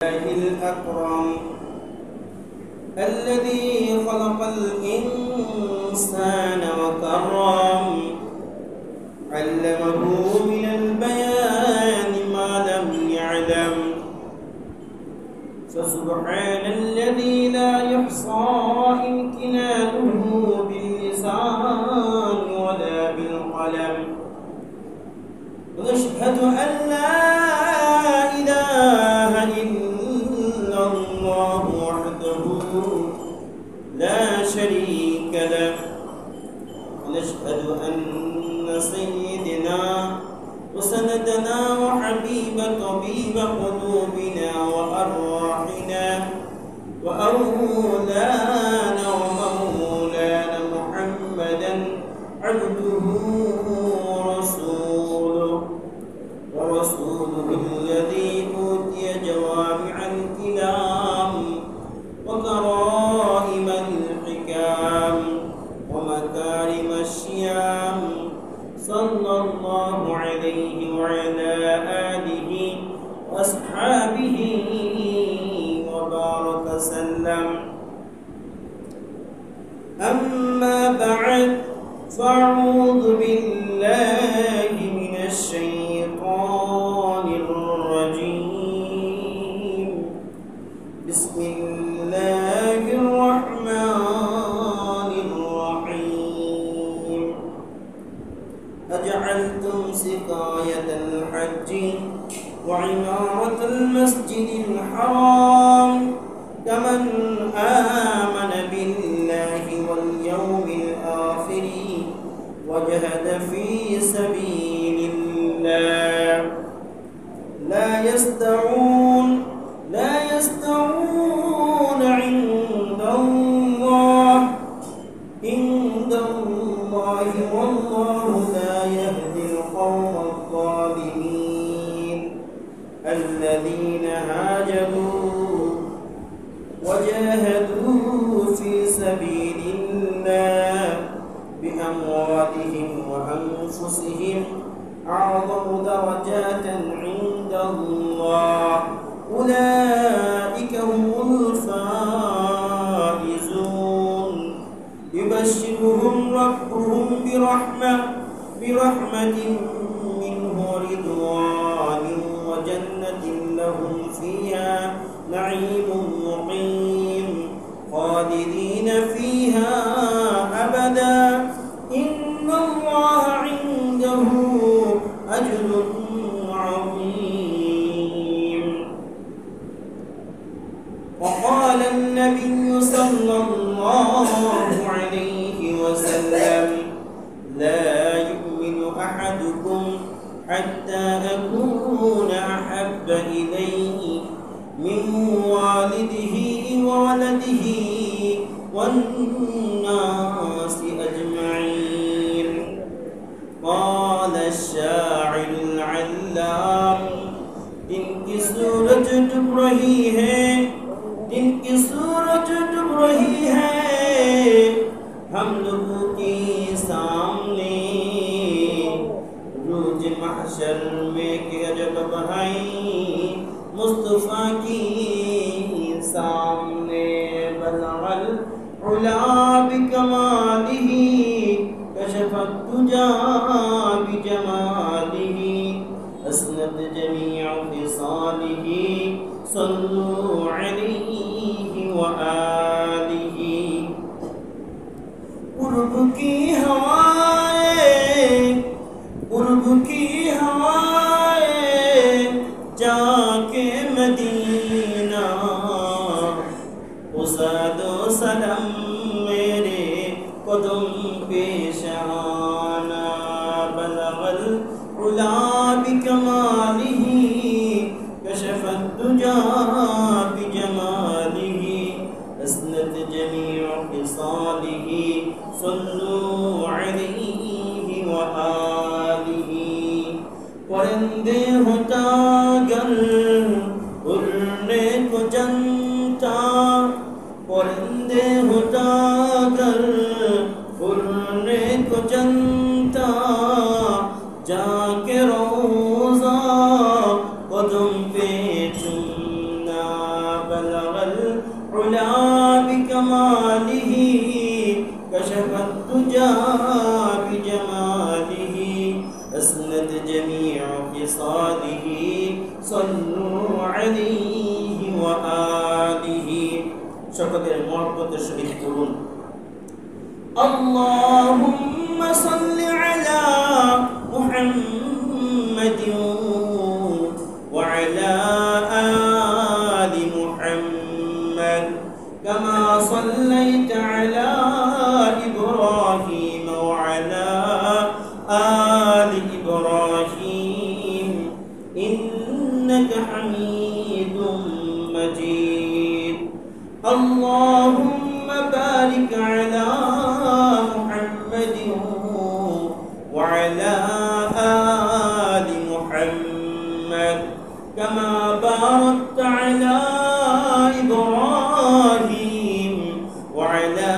الأكرم الذي خلق الإنسان وكرم علمه من البيان ما لم يعلم فسبحان الذي لا يحصى امتنانه باللسان ولا بالقلم ونشهد أن لا إله إلا الله وحده لا شريك له ونشهد أن سيدنا وسندنا وحبيب طبيب قلوبنا وأرواحنا وأولانا ومولانا محمدا عبده ورسوله الذي أوتي جوامع الكلام وكرائم الحكام ومكارم الشيام صلى الله عليه وعلى آله وأصحابه وبارك وسلم. أما بعد فأعوذ بالله من الشيطان الرجيم. بسم الله الرحمن الرحيم. أجعلتم سقاية الحج وعمارة المسجد الحرام كمن آمن بالله واليوم الآخر وجهد في سبيل الله لا يستوون عند الله والله لا يهدي القوم الظالمين الذين هاجروا وجاهدوا في سبيل الله بأموالهم وأنفسهم أعظم درجات عند الله أولئك هم الفائزون. يبشرهم ربهم برحمة منه ورضوان وجنة لهم فيها نعيم مقيم خالدين فيها أبدا إن الله عنده أجر عظيم. وقال النبي صلى الله عليه وسلم لا يؤمن أحدكم حتى أكون أحب إليه من والده وولده والناس أجمعين. قال الشاعر العلام जिनकी सूरज डूब रही है हम लोगों के सामने रोज महशर में के अजब भाई मुस्तफा की सामने बलगल उला बिकमालिही कशफत तुजा बिजमालिही असनत जमीअ खिसालिही सल्लु अलैहि व आलिही। कुर्ब की हवाएं जाके मदीना उसादो सलम मेरे कदम पेशाना बलगल उला बिकमालिही कशफत दुजा बिजमालिही असनत जमीअ खिसालिही सल्लु अलैहि व आलिही। परिंदे होता गर उड़ने को जनता परिंदे होता गर उड़ने को जनता जाके रोज़ा कदम पे चुमना جاء بجماله أسند جميع خصاله صلوا عليه وآله সকলের মহব্বতের সহিত পড়ুন اللهم صل على محمد وعلى آل محمد كما صليت على إبراهيم وعلى آل إبراهيم إنك حميد مجيد اللهم بارك على محمد وعلى آل محمد كما باركت على إبراهيم وعلى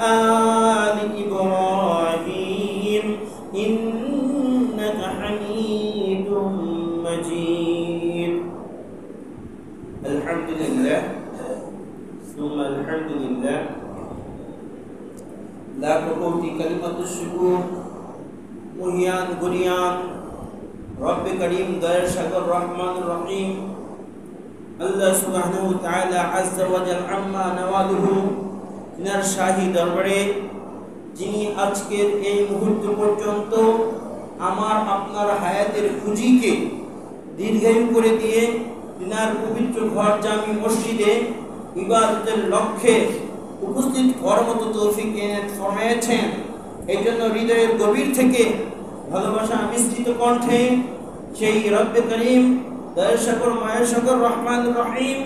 آل إبراهيم إنك حميد مجيد الحمد لله ثم الحمد لله لا قوتي كلمة الشكر مهيان غنيان رب كريم دار شكر الرحمن الرحيم الله سبحانه وتعالى عز وجل عما نواله তিনার শাহী দরবারে যিনি আজকের এই মুহূর্ত পর্যন্ত আমার আপনার হায়াতের পুঁজিকে দীর্ঘায়ু করে দিয়ে তিনার পবিত্র ঘর জামি মসজিদে ইবাদতের লক্ষ্যে উপস্থিত হওয়ার মতো তৌফিক এনায়েত ফরমায়েছেন এই জন্য হৃদয়ের গভীর থেকে ভালোবাসা মিশ্রিত কণ্ঠে সেই রব্বে করিম দয়া শাকর মায়া শাকর রহমান রহিম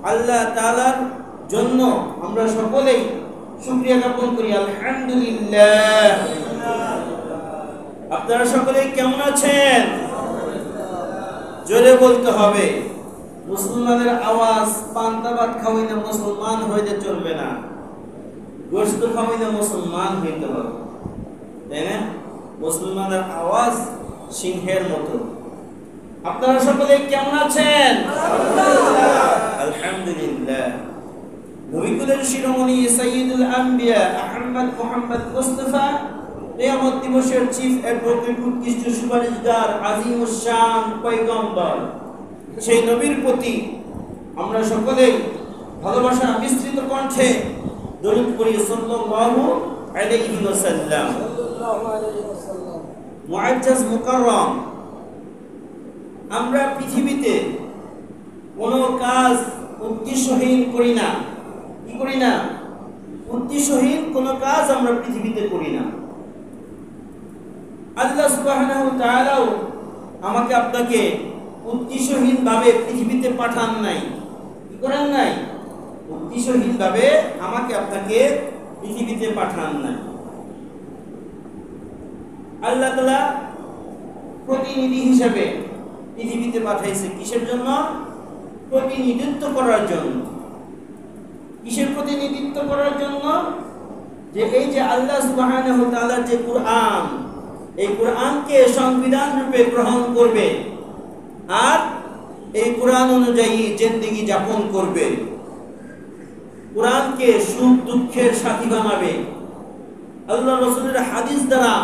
আল্লাহ তাআলার জন্য আমরা সকলেই শুকরিয়া জ্ঞাপন করি আলহামদুলিল্লাহ আপনারা সকলে কেমন আছেন জোরে বলতে হবে মুসলমানের আওয়াজ পান্তা ভাত খাওয়াই না মুসলমান হইতে চলবে না গোশত খাওয়াই না মুসলমান হইতে হবে তাই না মুসলমানের আওয়াজ সিংহের মতো আপনারা সকলে কেমন আছেন আলহামদুলিল্লাহ নবীকুলের শিরোমণি সাইয়্যিদুল আম্বিয়া আহমদ মুহাম্মদ মুস্তাফা কিয়ামত দিবসের চিফ অ্যাডভোকেট উৎকৃষ্ট সুপারিশগার আজিমুস শান পয়গম্বর সেই নবীর প্রতি আমরা সকলেই ভালোবাসা মিশ্রিত কণ্ঠে দরুদ পড়ি সাল্লাল্লাহু আলাইহি ওয়াসাল্লাম মুআজ্জাজ মুকাররম আমরা পৃথিবীতে কোনো কাজ উদ্দেশ্যহীন করি না কি করি না উদ্দেশ্যহীন কোনো কাজ আমরা পৃথিবীতে করি না আল্লাহ সুবহানাহু ওয়া তাআলা আমাকে আপনাকে উদ্দেশ্যহীন ভাবে পৃথিবীতে পাঠান নাই কি করেন নাই উদ্দেশ্যহীন ভাবে আমাকে আপনাকে পৃথিবীতে পাঠান নাই আল্লাহ তাআলা প্রতিনিধি হিসেবে পৃথিবীতে পাঠাইছে কিসের জন্য প্রতিনিধিত্ব করার জন্য কিসের প্রতিনিধিত্ব করার জন্য যে এই যে আল্লাহ সুবহানাহু ওয়া তাআলার যে কুরআন এই কুরআনকে সংবিধান রূপে গ্রহণ করবে আর এই কুরআন অনুযায়ী জিন্দেগি যাপন করবে কুরআনকে সুখ দুঃখের সাথী বানাবে আল্লাহ রাসূলের হাদিস দ্বারা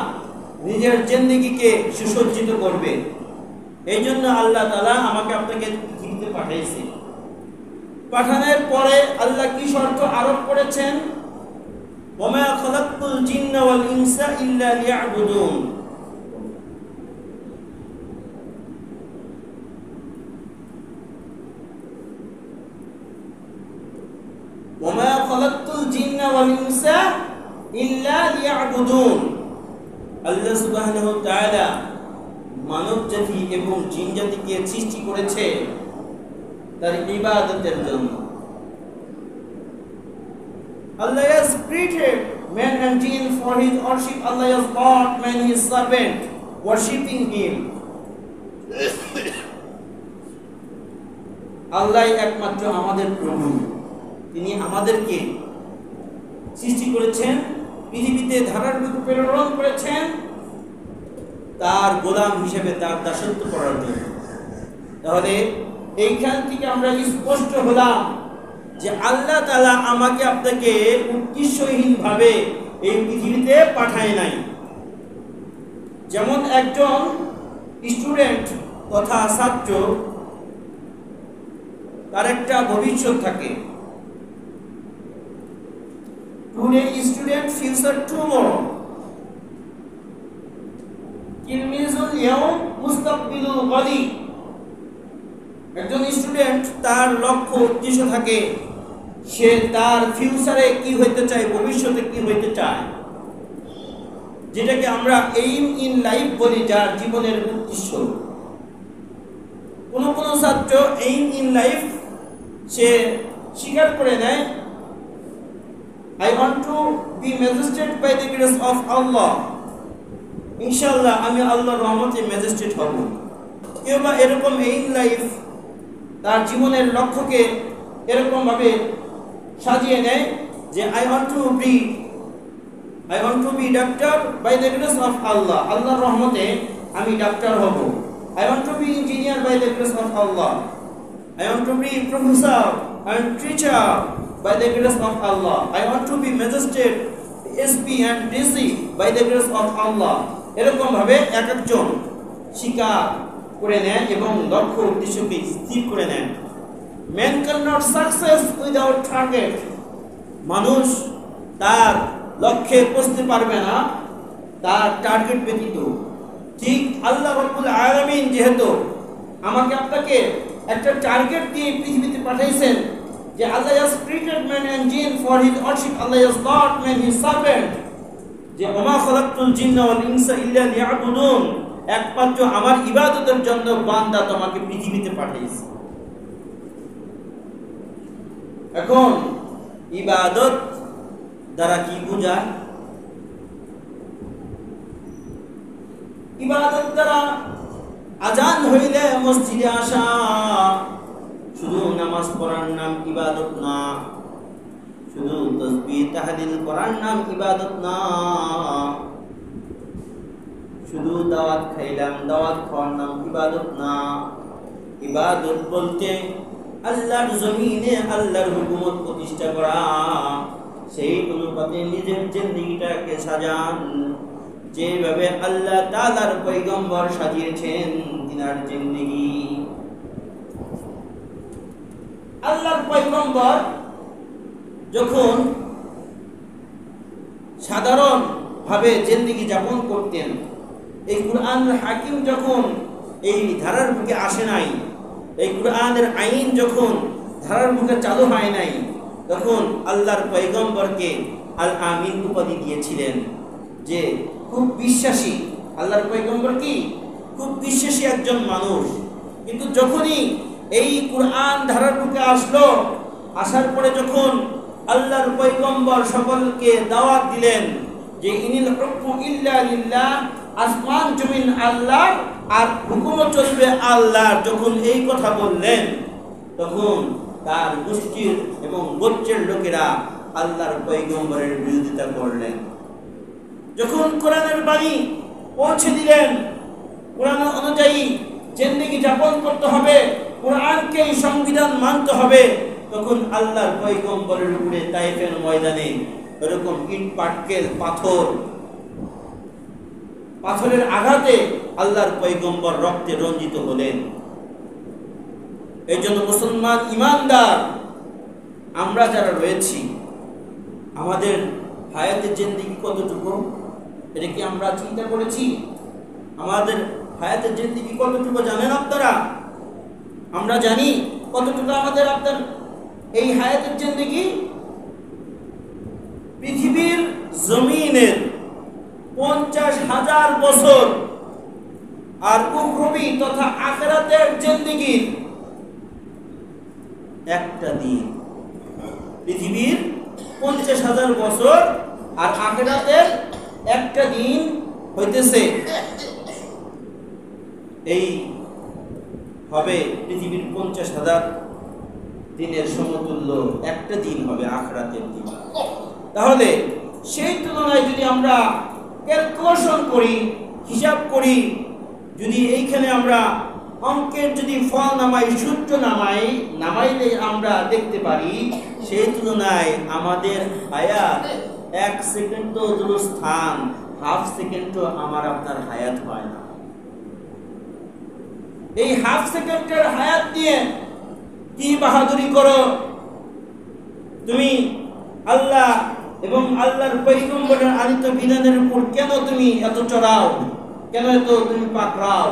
নিজের জিন্দেগিকে সুসজ্জিত করবে এইজন্য আল্লাহ তাআলা আমাকে আপনাকে পৃথিবীতে পাঠিয়েছে পাঠানোর পরে আল্লাহ কি শর্ত আরোপ করেছেন ওয়া মা খালাকতুল জিন্না ওয়াল ইনসা ইল্লা লিয়াবুদুন ওয়া মা খালাকতুল জিন্না ওয়াল ইনসা ইল্লা লিয়াবুদুন আল্লাহ সুবহানাহু ওয়া তাআলা মানব জাতি এবং জিন জাতিকে সৃষ্টি করেছে তার ইবাদতের জন্য Allah has created man and jinn for his worship. Allah has brought man his servant worshipping him. আল্লাহ একমাত্র আমাদের প্রভু তিনি আমাদেরকে সৃষ্টি করেছেন পৃথিবীতে ধারাবাহিক প্রেরণ করেছেন তার গোলাম হিসেবে তার দাসত্ব করার জন্য তাহলে এইখান থেকে আমরা স্পষ্ট হলাম যে আল্লাহ তাআলা আমাকে আপনাকে উদ্দেশ্যহীনভাবে এই পৃথিবীতে পাঠায় নাই। যেমন একজন স্টুডেন্ট তথা ছাত্র, তার একটা ভবিষ্যৎ থাকে। টুডে স্টুডেন্ট ফিউচার টুমরো, কিলমিজুল ইয়াউম মুস্তাকবিলুল গাদি। একজন স্টুডেন্ট তার লক্ষ্য উদ্দেশ্য থাকে, সে তার ফিউচারে কি হইতে চায়, ভবিষ্যতে কি হইতে চায়, যেটাকে আমরা এইম ইন লাইফ বলি, যার জীবনের উদ্দেশ্য। কোন কোন ছাত্র এইম ইন লাইফ সে স্বীকার করে নেয়, I want to be magistrate by the grace of Allah, ইনশাআল্লাহ আমি আল্লাহর রহমতে ম্যাজিস্ট্রেট হব। কেউ বা এরকম এইম লাইফ তার জীবনের লক্ষ্যকে এরকম ভাবে সাজিয়ে নেয় যে I want to be doctor by the grace of Allah, আল্লাহর রহমতে আমি ডাক্তার হব। I want to be engineer by the grace of Allah. I want to be professor and teacher by the grace of Allah. I want to be magistrate, SP and DC by the grace of Allah. এরকম ভাবে এক একজন স্বীকার করে নেয় এবং লক্ষ্য উদ্দেশ্যকে স্থির করে নেয়। Man cannot success without target. মানুষ তার লক্ষ্যে পৌঁছতে পারবে না তার টার্গেট ব্যতীত। ঠিক আল্লাহ রাব্বুল আলামিন যেহেতু আমাকে আপনাকে একটা টার্গেট দিয়ে পৃথিবীতে পাঠাইছেন, যে আল্লাহ has created man and jinn for his worship, Allah has not man his servant, যে ওমা খালাকতুল জিন্না ওয়াল ইনসা ইল্লা লিয়াবুদুন, একমাত্র আমার ইবাদতের জন্য বান্দা তোমাকে পৃথিবীতে পাঠিয়েছে। এখন ইবাদত দ্বারা কি বোঝায়? ইবাদত দ্বারা আজান হইলে মসজিদে আসা, শুধু নামাজ পড়ার নাম ইবাদত না, শুধু তাসবিহ তাহলিল করার নাম ইবাদত না, শুধু দাওয়াত খাইলাম দাওয়াত খাওয়ার নাম ইবাদত না। ইবাদত বলতে আল্লাহর জমিনে আল্লাহর হুকুমত প্রতিষ্ঠা করা, সেই অনুপাতে নিজের জিন্দেগিটাকে সাজান যেভাবে আল্লাহ তাআলার পয়গম্বর সাজিয়েছেন তিনার জিন্দেগি। আল্লাহর পয়গম্বর যখন সাধারণ ভাবে জিন্দেগি যাপন করতেন, এই কুরআনুল হাকিম যখন এই ধারার বুকে আসে নাই, এই কুরআনের আইন যখন ধারার বুকে চালু হয় নাই, তখন আল্লাহর পয়গম্বরকে আল আমিন উপাধি দিয়েছিলেন, যে খুব বিশ্বাসী। আল্লাহর পয়গম্বর কি খুব বিশ্বাসী একজন মানুষ। কিন্তু যখনই এই কুরআন ধারার বুকে আসলো, আসার পরে যখন আল্লাহর পয়গম্বর সকলকে দাওয়াত দিলেন যে ইনিল হুকমু ইল্লা লিল্লাহ, আসমান জমিন আল্লাহ আর হুকুমও চলবে আল্লাহর, যখন এই কথা বললেন, তখন তার গোষ্ঠীর এবং গোত্রের লোকেরা আল্লাহর পয়গম্বরের বিরোধিতা করলেন। যখন কোরআনের বাণী পৌঁছে দিলেন, কোরআন অনুযায়ী জিন্দেগি যাপন করতে হবে, কোরআনকে সংবিধান মানতে হবে, তখন আল্লাহর পয়গম্বরের উপরে তাইফের ময়দানে এরকম ইট পাটকেল পাথরের আঘাতে আল্লাহর পয়গম্বর রক্তে রঞ্জিত হলেন। এই জন্য মুসলমান ইমানদার আমরা যারা রয়েছি, আমাদের হায়াতের জিন্দেগি কতটুকু, এটা কি আমরা চিন্তা করেছি? আমাদের হায়াতের জিন্দেগি কতটুকু জানেন আপনারা? আমরা জানি কতটুকু আমাদের আপনার এই হায়াতের জিন্দেগি? পৃথিবীর জমিনের 50,000 বছর আর উখরবি তথা আখিরাতের জিন্দেগির একটা দিন। পৃথিবীর 50,000 বছর আর আখিরাতের একটা দিন হইতেছে, এই হবে পৃথিবীর 50,000 দিনের সমতুল্য একটা দিন হবে আখিরাতের দিন। তাহলে সেই তুলনায় যদি আমরা ক্যালকুলেশন করি, হিসাব করি, যদি এইখানে আমরা অঙ্কের যদি ফল নামাই, সূত্র নামাইলে আমরা দেখতে পারি সেই তুলনায় আমাদের হায়াত 1 সেকেন্ডও দুরস্থান, হাফ সেকেন্ডও আমার আপনার হায়াত হয় না। এই হাফ সেকেন্ডের হায়াত দিয়ে কি বাহাদুরি করো তুমি? আল্লাহ এবং আল্লাহর পয়গম্বরের আনিত বিধানের উপর কেন তুমি এত চড়াও? কেন এত তুমি পাকড়াও?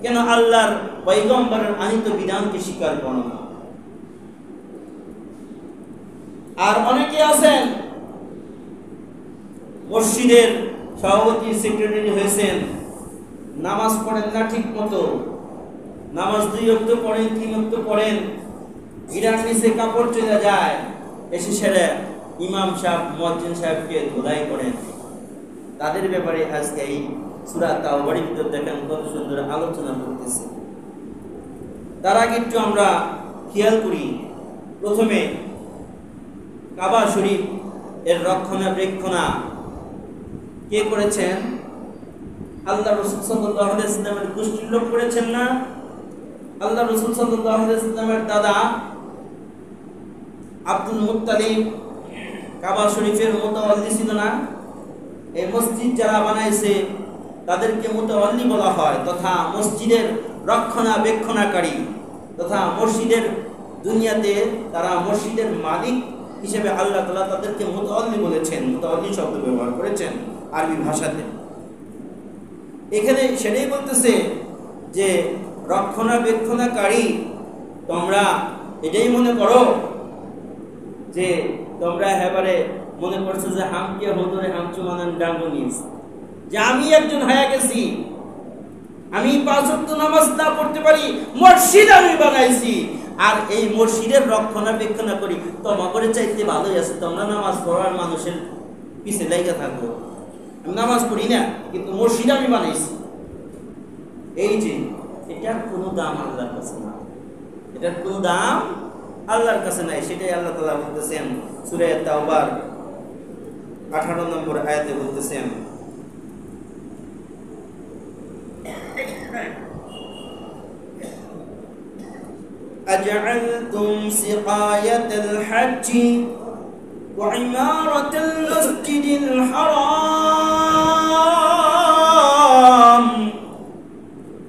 কেন আল্লাহর পয়গম্বরের আনিত বিধানকে স্বীকার করো না? আর অনেকে আছেন মসজিদের সভাপতি, সেক্রেটারি হয়েছেন, নামাজ পড়েন না ঠিক মতো, নামাজ 2 ওয়াক্ত পড়েন, 3 ওয়াক্ত পড়েন, ইরান নিচে কাপড় চলে যায়, এসে সেরে ইমাম সাহেব, মুয়াজ্জিন সাহেবকে ধোলাই করেন। তাদের ব্যাপারে আজকে এই সূরা তাওবার ভিতর দেখেন কত সুন্দর আলোচনা করতেছে। তার আগে একটু আমরা খেয়াল করি, প্রথমে কাবা শরীফ এর রক্ষণাবেক্ষণা কে করেছেন? আল্লাহ রাসূল সাল্লাল্লাহু আলাইহি ওয়াসাল্লামের গোষ্ঠীর লোক করেছেন না? আল্লাহ রাসূল সাল্লাল্লাহু আলাইহি ওয়াসাল্লামের দাদা আব্দুল মুত্তালিব কাবা শরীফের মুতাওয়াল্লি ছিল না? এই মসজিদ যারা বানাইছে তাদেরকে মুতাওয়াল্লি বলা হয়, তথা মসজিদের রক্ষণাবেক্ষণাকারী, তথা মসজিদের দুনিয়াতে তারা মসজিদের মালিক হিসেবে আল্লাহ তাআলা তাদেরকে মুতাওয়াল্লি বলেছেন, মুতাওয়াল্লি শব্দ ব্যবহার করেছেন আরবি ভাষাতে। এখানে সেটাই বলতেছে যে রক্ষণাবেক্ষণাকারী, তোমরা এটাই মনে করো যে তোমরা এবারে মনে করছো যে হামকে হদরে হামচু মানান ডাঙ্গুনিস, যে আমি একজন হয়ে গেছি, আমি 5 ওয়াক্ত নামাজ না পড়তে পারি, মসজিদ আমি বানাইছি, আর এই মসজিদের রক্ষণাবেক্ষণা করি। তোমাদের চাইতে ভালোই আছে, তোমরা নামাজ পড়ার মানুষের পিছে লাগা থাকো। আমি নামাজ পড়ি না, কিন্তু মসজিদ আমি বানাইছি। এই যে এটার কোনো দাম আল্লাহর কাছে না, এটার কোনো দাম আল্লাহর কাছে নাই। সেটাই আল্লাহ তাআলা বলতেছেন সূরা তাওবার 18 নম্বর আয়াতে বলতেছেন, أجعلتم سقاية الحج وعمارة المسجد الحرام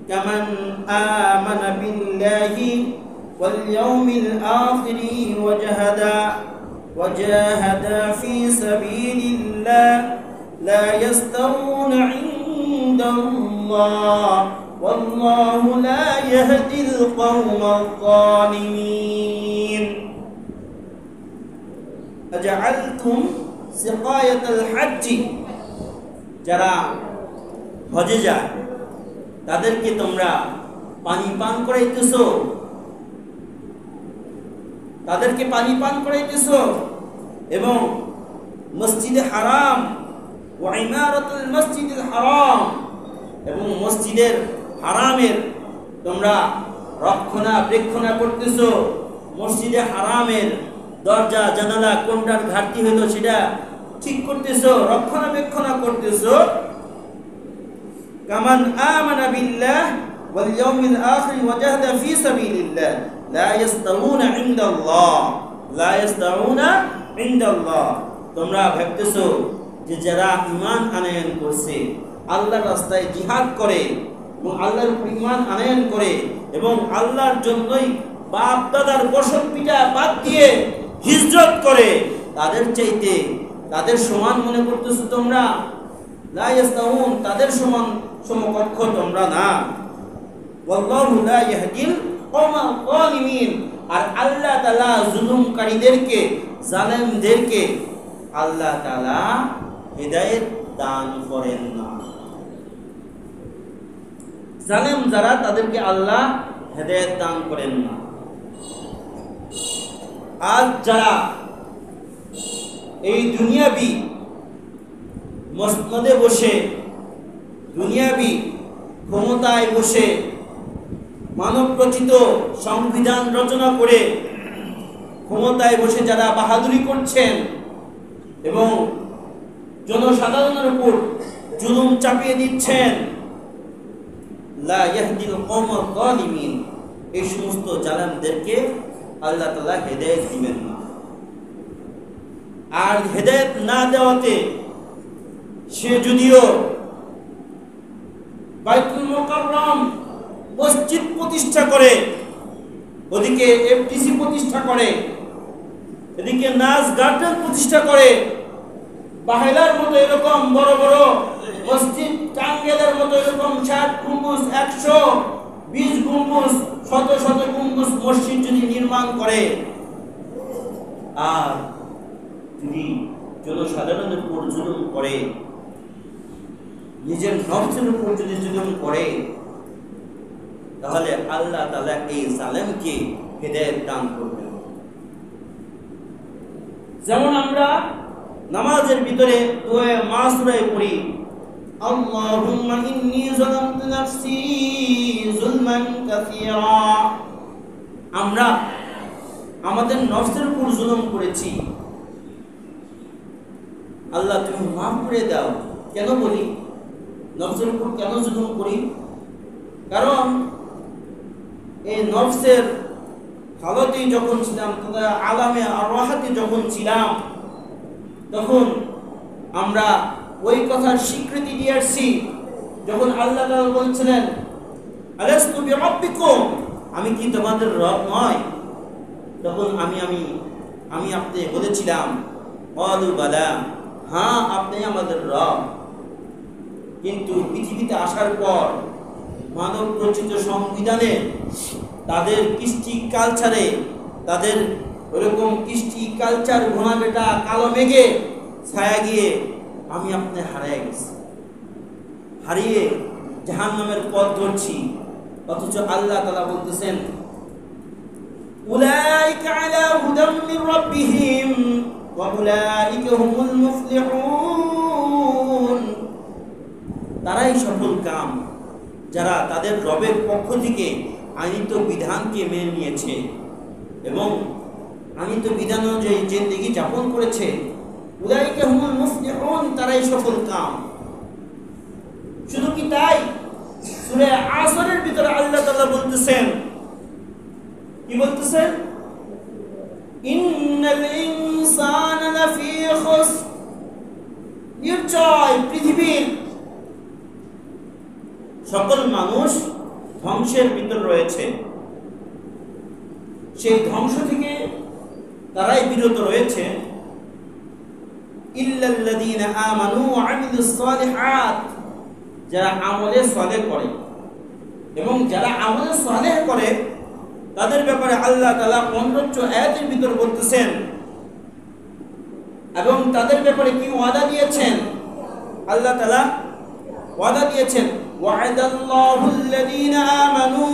كمن آمن بالله واليوم الآخر وجاهد في سبيل الله لا يستوون عند الله والله لا يهدي القوم الظالمين أجعلتم سقاية الحج যারা হজে যায় তাদেরকে তোমরা পানি পান করাইতেছো, তাদেরকে পানি পান করাইতেছো, এবং মসজিদে হারাম ওয়া ইমারাতুল মসজিদিল হারাম, এবং মসজিদের হারামের তোমরা রক্ষণাবেক্ষণা করতেছো, মসজিদে হারামের দরজা জানালা কোনটার ঘাটতি হইলো সেটা ঠিক করতেছো, রক্ষণাবেক্ষণা করতেছো। কামান আমানা বিল্লাহ ওয়াল ইয়াউমিল আখির ওয়া জাহাদা ফি সাবিলিল্লাহ লা ইস্তাউনা ইনদাল্লাহ, লা ইস্তাউনা ইনদাল্লাহ। তোমরা ভাবতেছো যে যারা ঈমান আনয়ন করছে, আল্লাহর রাস্তায় জিহাদ করে এবং আল্লাহর ঈমান আনয়ন করে এবং আল্লাহর জন্যই বাপ দাদার বসত পিটা বাদ দিয়ে হিজরত করে, তাদের চাইতে তাদের সমান মনে করতেছো তোমরা? লা ইস্তাউন, তাদের সমান সমকক্ষ তোমরা না। ওয়াল্লাহু লা ইয়াহদিল কওমাল যালিমিন, আর আল্লাহ তাআলা জুলুমকারীদেরকে, জালেমদেরকে আল্লাহ তাআলা হিদায়াত দান করেন না। জালেম যারা তাদেরকে আল্লাহ হিদায়াত দান করেন না। আজ যারা এই দুনিয়াবি মসনদে বসে, দুনিয়াবি ক্ষমতায় বসে মানব রচিত সংবিধান রচনা করে ক্ষমতায় বসে যারা বাহাদুরি করছেন এবং জনসাধারণের উপর জুলুম চাপিয়ে দিচ্ছেন, লা ইয়াহদিল কওমাল যালিমিন, এই সমস্ত জালেমদেরকে আল্লাহ তাআলা হেদায়েত দিবেন না। আর হেদায়েত না দেওয়াতে সে যদিও বাইতুল মুকাররম মসজিদ প্রতিষ্ঠা করে, ওদিকে এফটিসি প্রতিষ্ঠা করে, এদিকে নাচ গার্ডেন প্রতিষ্ঠা করে, বাহেলার মতো এরকম বড় বড় মসজিদ, টাঙ্গেলের মতো এরকম 60 গম্বুজ, 120 গম্বুজ, শত শত গম্বুজ মসজিদ যদি নির্মাণ করে, আর যদি জনসাধারণের উপর জুলুম করে, নিজের নফসের উপর যদি জুলুম করে, তাহলে আল্লাহ তাআলা এই জালেমকে হেদায়েত দান করবেন। যেমন আমরা নামাজের ভিতরে দোয়া মাসুরায় পড়ি, আল্লাহুম্মা ইন্নী যালামতু নাফসি যুলমান কাসীরা, আমরা আমাদের নফসের উপর জুলুম করেছি, আল্লাহ তুমি মাফ করে দাও। কেন বলি নফসের উপর কেন জুলুম করি? কারণ এই নফসের হালতে যখন ছিলাম, তথা আলামে আরওয়াহাতে যখন ছিলাম, তখন আমরা ওই কথার স্বীকৃতি দিয়ে আসছি, যখন আল্লাহ তাআলা বলছিলেন আলাস্তু বিরাব্বিকুম, আমি কি তোমাদের রব নয়? তখন আমি আপনি বলেছিলাম ক্বালু বালা, হ্যাঁ আপনি আমাদের রব। কিন্তু পৃথিবীতে আসার পর মানব রচিত সংবিধানে, তাদের কৃষ্টি কালচারে, তাদের ওরকম কৃষ্টি কালচার ঘোনা বেটা কালো মেঘে ছায়া গিয়ে আমি আপনি হারিয়ে গেছি, হারিয়ে জাহান্নামের পথ ধরছি। অথচ আল্লাহ তাআলা বলতেছেন উলাইকা আলা হুদাম মির রাব্বিহিম ওয়া উলাইকা হুমুল মুফলিহুন, তারাই সফল কাম যারা তাদের রবের পক্ষ থেকে আনিত বিধানকে মেনে নিয়েছে এবং আনিত বিধান অনুযায়ী জিন্দেগি যাপন করেছে। উলাইকা হুমুল মুফলিহুন, তারাই সফল কাম। শুধু কি তাই, সূরা আসরের ভিতরে আল্লাহ তাআলা বলতেছেন, কি বলতেছেন? ইন্নাল ইনসানা লাফি খুসর, নিশ্চয় পৃথিবীর সকল মানুষ ধ্বংসের ভিতর রয়েছে। সেই ধ্বংস থেকে তারাই বিরত রয়েছে, ইল্লাল্লাযীনা আমানু ওয়া আমিলুস সালিহাত, যারা আমলে সালেহ করে। এবং যারা আমলে সালেহ করে তাদের ব্যাপারে আল্লাহ তাআলা 15 আয়াতের ভিতর বলতেছেন, এবং তাদের ব্যাপারে কি ওয়াদা দিয়েছেন? আল্লাহ তাআলা ওয়াদা দিয়েছেন, ওয়া'দাল্লাহুল্লাযীনা আমানু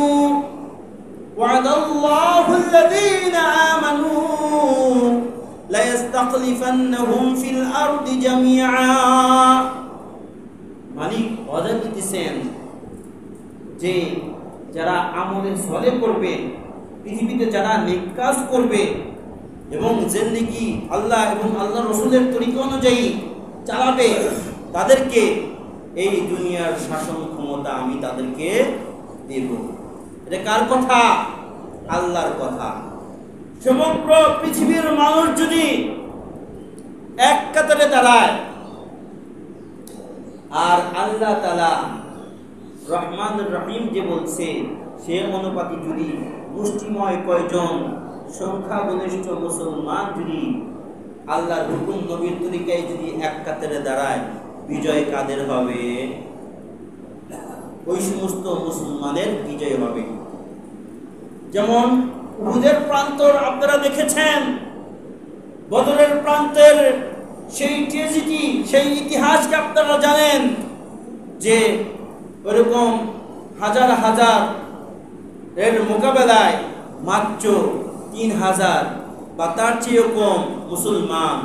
লা ইস্তাখলিফান্নাহুম ফিল আরদি জামিআ, মালিক ওয়াদা দিতেছেন যে যারা আমলে সালেহ করবে, পৃথিবীতে যারা নেক কাজ করবে এবং জিন্দেগি আল্লাহ এবং আল্লাহর রাসূলের তরিকা অনুযায়ী চালাবে, তাদেরকে এই দুনিয়ার শাসন ক্ষমতা আমি তাদেরকে দেব। এটা কার কথা? আল্লাহর কথা। সমগ্র পৃথিবীর মানুষ যদি এক কাতারে দাঁড়ায়, আর আল্লাহ তাআলা রহমান রহিম যে বলছে, সে অনুপাতে যদি মুষ্টিময় কয়জন সংখ্যাগরিষ্ঠ মুসলমান যদি আল্লাহর হুকুম নবীর তরিকায় যদি এক কাতারে দাঁড়ায়, বিজয় কাদের হবে? ওই সমস্ত মুসলমানের বিজয় হবে। যেমন উহুদের প্রান্তর আপনারা দেখেছেন, বদরের প্রান্তের সেই ট্র্যাজেডি, সেই ইতিহাসকে আপনারা জানেন, যে ওরকম হাজার হাজার এর মোকাবেলায় মাত্র 3000 বা তার চেয়েও কম মুসলমান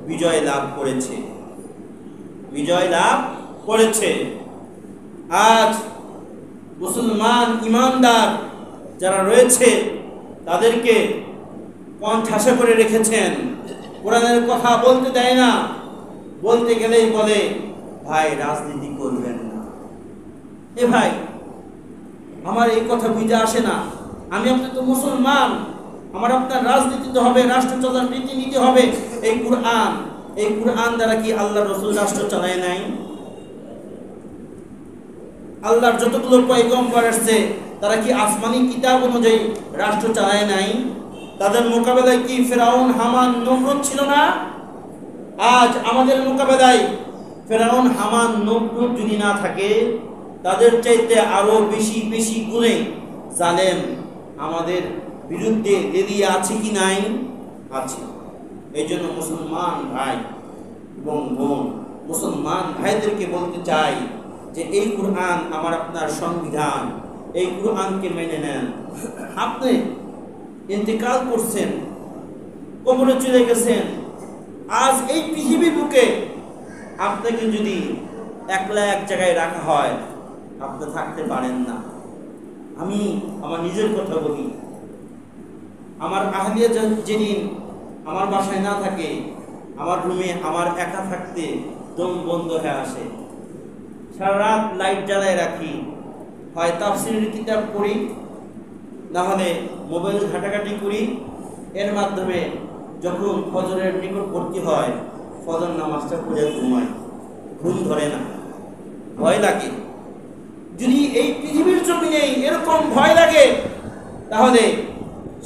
বিজয় লাভ করেছে, বিজয় লাভ করেছে। আজ মুসলমান ইমানদার যারা রয়েছে তাদেরকে কণ্ঠাসা করে রেখেছেন, কোরআনের কথা বলতে দেয় না, বলতে গেলেই বলে ভাই রাজনীতি করবেন না। এ ভাই আমার এই কথা বুঝে আসে না। আমি আপনি তো মুসলমান, আমার আপনার রাজনীতিতে হবে, রাষ্ট্র চলার রীতিনীতি হবে এই কোরআন দ্বারা কি আল্লাহ রসুল রাষ্ট্র চালায় নাই? আল্লাহর যতগুলো পয়গম্বর আসছে তারা কি আসমানি কিতাব অনুযায়ী রাষ্ট্র চালায় নাই? তাদের মোকাবেলায় কি ফেরাউন, হামান, নমরুদ ছিল না? আজ আমাদের মোকাবেলায় ফেরাউন, হামান, নমরুদ যদি না থাকে, তাদের চাইতে আরো বেশি বেশি গুণে জালেম আমাদের বিরুদ্ধে লেলিয়ে আছে কি নাই? আছে। এই জন্য মুসলমান ভাই এবং বোন, মুসলমান ভাইদেরকে বলতে চাই যে এই কোরআন আমার আপনার সংবিধান, এই কোরআনকে মেনে নেন। আপনি ইন্তেকাল করছেন, কবরে চলে গেছেন, আজ এই পৃথিবীর বুকে আপনাকে যদি একলা এক জায়গায় রাখা হয়, আপনি থাকতে পারেন না। আমি আমার নিজের কথা বলি, আমার আহলিয়া যেদিন আমার বাসায় না থাকে, আমার রুমে আমার একা থাকতে দম বন্ধ হয়ে আসে। সারা রাত লাইট জ্বালায় রাখি, হয় তাফসীরের কিতাব পড়ি, না হলে মোবাইল ঘাটাঘাটি করি। এর মাধ্যমে যখন ফজরের নিকটবর্তী হয়, ফজর নামাজটা পড়ে ঘুমাই, ঘুম ধরে না, ভয় লাগে। যদি এই পৃথিবীর জমিনে এরকম ভয় লাগে, তাহলে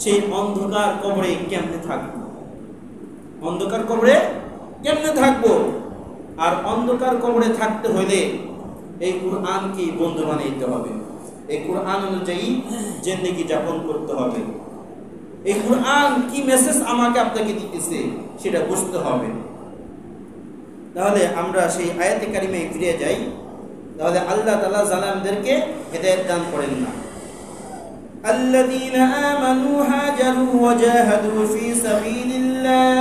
সেই অন্ধকার কবরে কেমনে থাকবো? অন্ধকার কবরে কেমনে থাকবো? আর অন্ধকার কবরে থাকতে হলে এই কোরআনকে বন্ধু বানাইতে হবে, এই কোরআন অনুযায়ী জিন্দেগি যাপন করতে হবে। এই কোরআন কি মেসেজ আমাকে আপনাকে দিতেছে সেটা বুঝতে হবে। তাহলে আমরা সেই আয়াতে কারিমায় ফিরে যাই। তাহলে আল্লাহ তাআলা জালেমদেরকে হেদায়েত দান করেন না। আল্লাযীনা আমানু হাজারু ওয়া জাহাদু ফি সাবিলিল্লাহ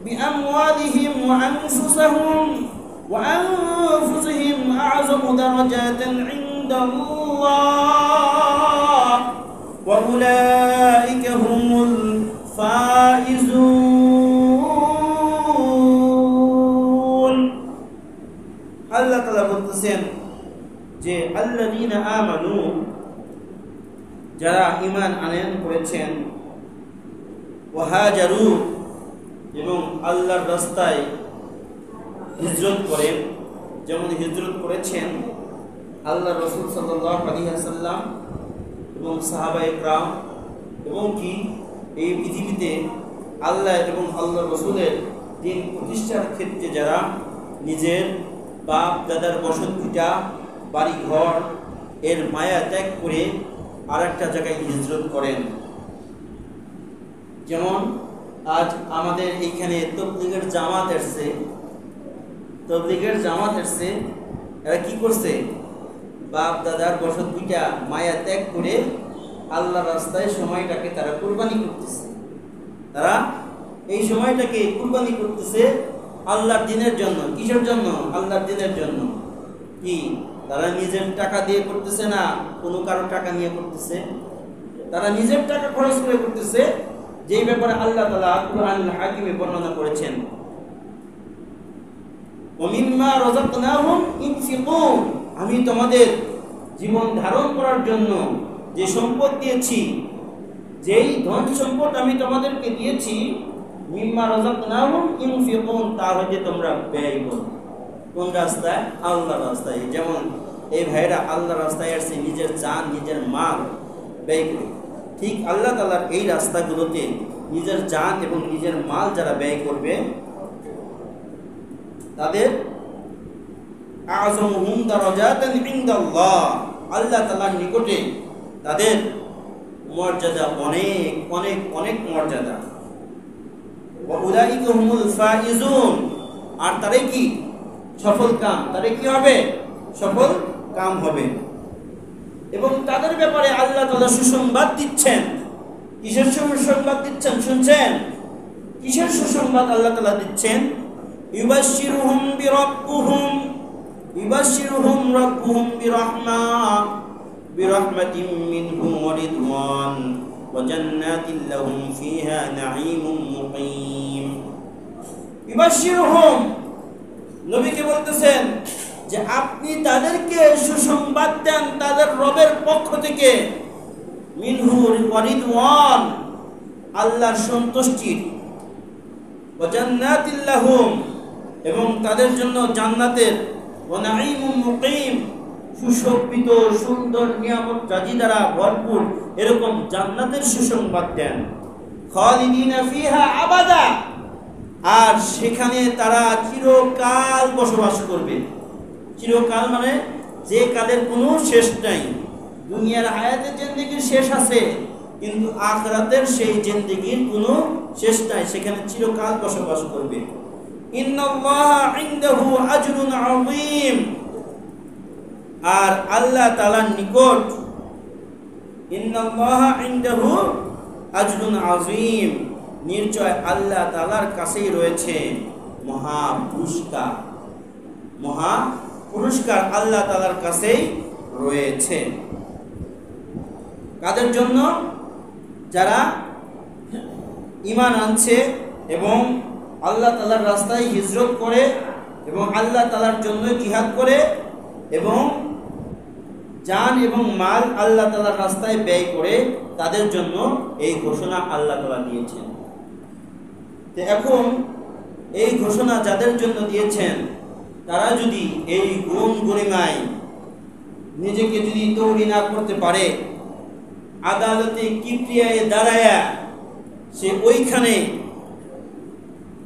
বিআমওয়ালিহিম ওয়া আনফুসিহিম আ'যামু দারাজাতান ইনদাল্লাহ ওয়া উলাইকা হুমুল ফাইজুন। আল্লাহ তাআলা বলতেছেন যে আল্লাযীনা আমানু, যারা ঈমান আনয়ন করেছেন, ওয়া হাজারু, এবং আল্লাহর রাস্তায় হিজরত করেন। যেমন হিজরত করেছেন আল্লাহ রাসূল সাল্লাল্লাহু আলাইহি ওয়াসাল্লাম এবং সাহাবায়ে কেরাম, এবং কি এই পৃথিবীতে আল্লাহ এবং আল্লাহ রাসূলের দিন প্রতিষ্ঠার ক্ষেত্রে যারা নিজের বাপ দাদার বসতভিটা, বাড়ি ঘর এর মায়া ত্যাগ করে আর একটা জায়গায় হিজরত করেন। যেমন আজ আমাদের এইখানে তবলিগের জামাত এসছে, এরা কি করছে? বাপ দাদার বসতভিটা মায়া ত্যাগ করে আল্লাহ রাস্তায় সময়টাকে তারা কুরবানি করতেছে। তারা এই সময়টাকে কুরবানি করতেছে আল্লাহর দ্বীনের জন্য। কিসের জন্য? আল্লাহর দ্বীনের জন্য। কি তারা নিজের টাকা দিয়ে করতেছে না, কোনো কারো টাকা নিয়ে করতেছে? তারা নিজের টাকা খরচ করে করতেছে, যেই ব্যাপারে আল্লাহ তাআলা কুরআনুল হাকিমে বর্ণনা করেছেন, ওয়া মিম্মা রাযাকনাহুম ইনফিকুন, আমি তোমাদের জীবন ধারণ করার জন্য যে সম্পদ দিয়েছি, যেই ধন সম্পদ আমি তোমাদেরকে দিয়েছি, মিম্মা রাযাকনাহুম ইনফিকুন, তা হইতে তোমরা ব্যয় করো। কোন রাস্তায়? আল্লাহর রাস্তায়। যেমন এই ভাইরা আল্লাহর রাস্তায় আসছে, নিজের জান নিজের মাল ব্যয় করে। ঠিক আল্লাহ তাআলার এই রাস্তাগুলোতে নিজের জান এবং নিজের মাল যারা ব্যয় করবে, তাদের আ'যামুহুম দারাজাতান ইনদাল্লাহ, আল্লাহ তাআলার নিকটে তাদের মর্যাদা অনেক অনেক অনেক মর্যাদা। ওয়া উলাইকা হুমুল ফাইজুন, আর তারাই কি? সফল কাম। তারা কি হবে? সফল কাম হবে। এবং তাদের ব্যাপারে আল্লাহ তাআলা সুসংবাদ দিচ্ছেন। কিসের সুসংবাদ দিচ্ছেন শুনছেন? কিসের সুসংবাদ আল্লাহ তাআলা দিচ্ছেন? ইউবাশশিরুহুম রাব্বুহুম বিরাহমাতিন মিনহু ওয়া রিদওয়ান ওয়া জান্নাতিন লাহুম ফিহা নাঈমুম মুকিম। ইউবাশশিরুহুম, নবীকে বলতেছেন যে আপনি তাদেরকে সুসংবাদ দেন তাদের রবের পক্ষ থেকে, মিনহু ওয়ারিদওয়ান, আল্লাহর সন্তুষ্টির, ওয়া জান্নাতিল লাহুম, এবং তাদের জন্য জান্নাতের, ওয়া নাঈমুম মুকিম, সুশোভিত সুন্দর নিয়ামত রাজি দ্বারা ভরপুর এরকম জান্নাতের সুসংবাদ দেন। খালিদিনা ফিহা আবাদা, আর সেখানে তারা চিরকাল বসবাস করবে। চিরকাল মানে যে কালের কোনো শেষ নাই। দুনিয়ার হায়াতের জিন্দেগির শেষ আছে, কিন্তু আখিরাতের সেই জিন্দেগির কোনো শেষ নাই, সেখানে চিরকাল বসবাস করবে। ইন্নাল্লাহা ইনদাহু আজরুন আযীম, আর আল্লাহ তাআলার নিকট, ইন্নাল্লাহা ইনদাহু আজরুন আযীম, নিশ্চয় আল্লাহ তাআলার কাছেই রয়েছে মহা পুরস্কার। মহা পুরস্কার আল্লাহ তাআলার কাছেই রয়েছে। কাদের জন্য? যারা ঈমান আনছে এবং আল্লাহ তাআলার রাস্তায় হিজরত করে এবং আল্লাহ তাআলার জন্য জিহাদ করে এবং জান এবং মাল আল্লাহ তাআলার রাস্তায় ব্যয় করে, তাদের জন্য এই ঘোষণা আল্লাহ তাআলা দিয়েছেন। তো এখন এই ঘোষণা যাদের জন্য দিয়েছেন, তারা যদি এই গুণ গরিমায় নিজেকে যদি তৈরি না করতে পারে, আদালতে কিবরিয়ায় দাঁড়ায়া সে ওইখানে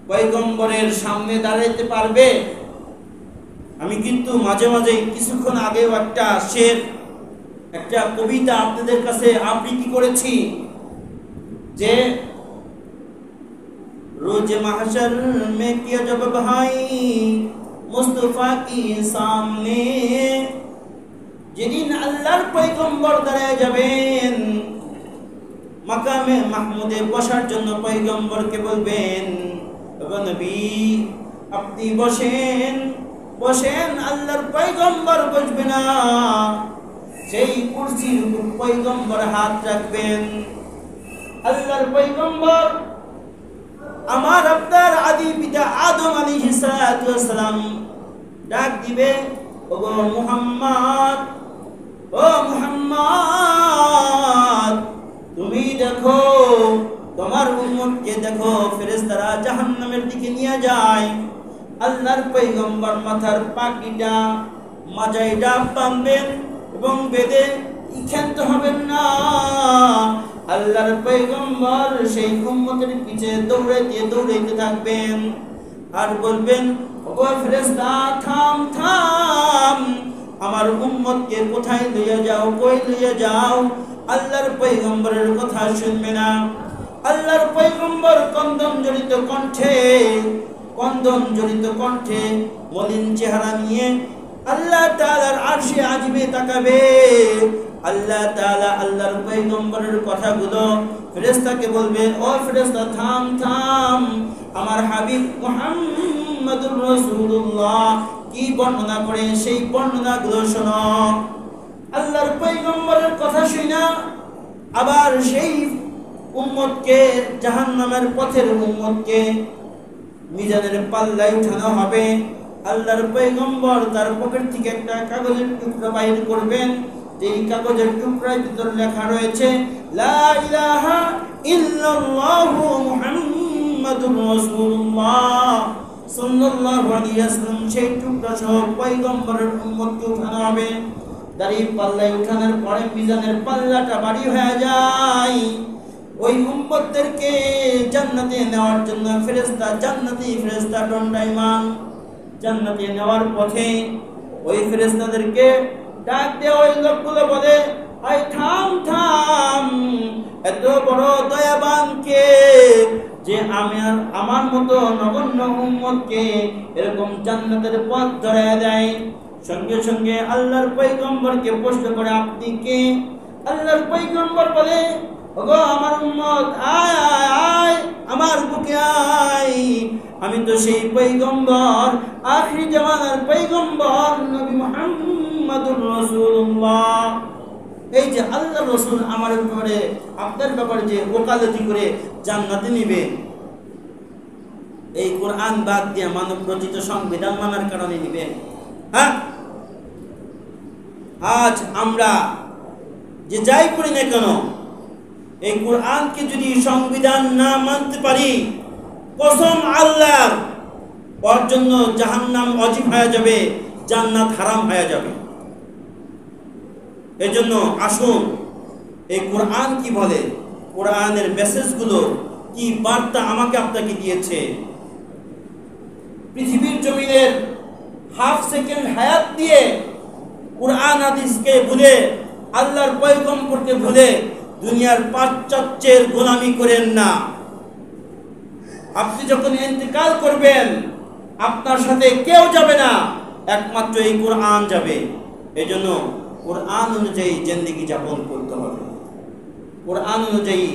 পয়গম্বরের সামনে দাঁড়াইতে পারবে। আমি কিন্তু মাঝে মাঝে কিছুক্ষণ আগেও একটা কবিতা আপনাদের কাছে আবৃত্তি করেছি যে रोज महशर में किया जब भाई मुस्तफा की सामने, যেদিন আল্লাহর পয়গম্বর দাঁড়ায় যাবেন মাকামে মাহমুদে বসার জন্য, পয়গম্বরকে বলবেন, ওগো নবী আপনি বসেন বসেন, আল্লাহর পয়গম্বর বসবে না। সেই কুরসির উপর পয়গম্বর হাত রাখবেন। আল্লাহর পয়গম্বর আমার আপনার আদি পিতা আদম আলাইহিস সালাতু ওয়াস সালাম ডাক দিবে, ওগো মুহাম্মদ, ও মুহাম্মদ তুমি দেখো তোমার উম্মতকে দেখো, ফেরেশতারা জাহান্নামের দিকে নিয়ে যায়। আল্লাহর পয়গম্বর মাথার পাগড়িটা মাজাইটা বাঁধবেন এবং বেঁধে ক্ষান্ত হবেন না। আল্লাহর পয়গম্বর সেই উম্মতের পিছে দৌড়াইতে থাকবেন আর বলবেন, ওগো ফেরেশতা থাম থাম, আমার উম্মতকে কোথায় লইয়া যাও, কই লইয়া যাও। আল্লাহর পয়গম্বরের কথা শুনবে না। আল্লাহর পয়গম্বর কন্দন জড়িত কণ্ঠে মলিন চেহারা নিয়ে আল্লাহ তাআলার আরশে আজিমে তাকাবে। আল্লাহ তাআলা আল্লাহর পয়গম্বরের কথাগুলো ফেরেশতাকে বলবেন, ও ফেরেশতা থাম থাম, আমার হাবিব মুহাম্মদুর রাসূলুল্লাহ কি বর্ণনা করে সেই বর্ণনাগুলো শোনো। আল্লাহর পয়গম্বরের কথা শুনা আবার সেই উম্মতকে, জাহান্নামের পথের উম্মতকে মিজানের পাল্লায় উঠানো হবে। আল্লাহর পয়গম্বর তার পকেট থেকে একটা কাগজের টুকরা বাইর করবেন, যেই কাগজের টুকরার ভিতর লেখা রয়েছে লা ইলাহা ইল্লাল্লাহু মুহাম্মাদুর রাসূলুল্লাহ সাল্লাল্লাহু আলাইহি ওয়াসাল্লাম। সেই টুকরা সহ পয়গম্বরের উম্মতকে উঠানো হবে। দাড়ি পাল্লায় উঠানোর পরে মিজানের পাল্লাটা ভারী হয়ে যায়। ওই উম্মতদেরকে জান্নাতে নেওয়ার জন্য জান্নাতি ফেরেশতা দণ্ডায়মান। জান্নাতে নেওয়ার পথে ওই ফেরেশতাদেরকে ডাক দিয়ে ওই লোকগুলো বলে, আই থাম থাম, এত বড় দয়াবান কে যে আমার মতো নগণ্য উম্মতকে এরকম জান্নাতের পথ ধরায় দেয়। সঙ্গে সঙ্গে আল্লাহর পয়গম্বরকে প্রশ্ন করে, আপনি কে? আল্লাহর পয়গম্বর বলে, ওগো আমার উম্মত, আয় আয় আয় আমার বুকে আয়, আমি তো সেই পয়গম্বর, আখিরি জামানার পয়গম্বর নবী মুহাম্মদুর রাসূলুল্লাহ। এই যে আল্লাহর রাসূল আমার ব্যাপারে, আপনার ব্যাপারে যে ওকালতি করে জান্নাতে নিবে, এই কোরআন বাদ দিয়ে মানব রচিত সংবিধান মানার কারণে নিবে। হ্যাঁ, আজ আমরা যে যাই করি না কেন, এই কোরআনকে যদি সংবিধান না মানতে পারি, কসম আল্লাহর, ওর জন্য জাহান্নাম ওয়াজিব হয়ে যাবে, জান্নাত হারাম হয়ে যাবে। এজন্য আসুন এই কোরআন কি বলে, কোরআনের মেসেজগুলো কি বার্তা আমাকে আপনাকে দিয়েছে। পৃথিবীর জমিনের হাফ সেকেন্ড হায়াত দিয়ে কোরআন হাদিসকে ভুলে, আল্লাহর পয়গম্বরকে ভুলে দুনিয়ার পাশ্চাত্যের গোলামি করেন না। আপনি যখন ইন্তেকাল করবেন, আপনার সাথে কেউ যাবে না, একমাত্র এই কোরআন যাবে। এজন্য কোরআন অনুযায়ী জিন্দেগি যাপন করতে হবে, কোরআন অনুযায়ী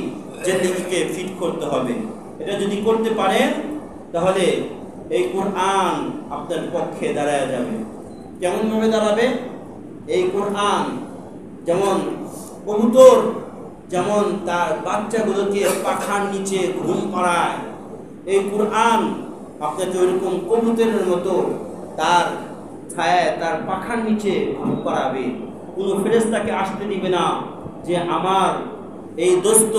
জিন্দেগিকে ফিট করতে হবে। এটা যদি করতে পারেন তাহলে এই কোরআন আপনার পক্ষে দাঁড়ায় যাবে। কেমনভাবে দাঁড়াবে? এই কোরআন যেমন কবুতর যেমন তার বাচ্চাগুলোকে পাখার নিচে ঘুম পাড়ায়, এই কোরআন আপনাকে ওইরকম কবুতরের মতো তার ছায়ায়, তার পাখার নিচে ঘুম পাড়াবে। কোনো ফেরেশতাকে আসতে দিবে না যে আমার এই দোস্ত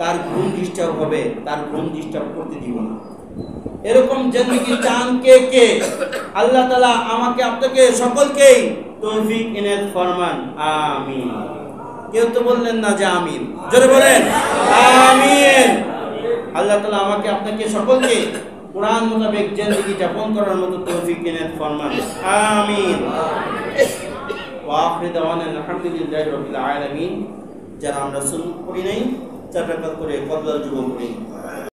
তার ঘুম ডিস্টার্ব হবে, তার ঘুম ডিস্টার্ব করতে দিব না। এরকম জিন্দেগি চান কে কে? আল্লাহ তাআলা আমাকে আপনাকে সকলকেই তৌফিক ইনায়েত ফরমান, আমিন। কেউ তো বললেন না যে আমিন, জোরে বলেন আমিন। আল্লাহ তাআলা আমাকে আপনাকে সকলকে কোরআন মোতাবেক জিন্দেগি যাপন করার মতো তৌফিক ইনায়েত ফরমান, আমিন। ওয়া আখিরু দাওয়ানা আলহামদুলিল্লাহি রাব্বিল আলামিন। যারা আমরা সুন্নাত পড়ি নাই, 4 রাকাত করে কবলার যুগ পড়ি।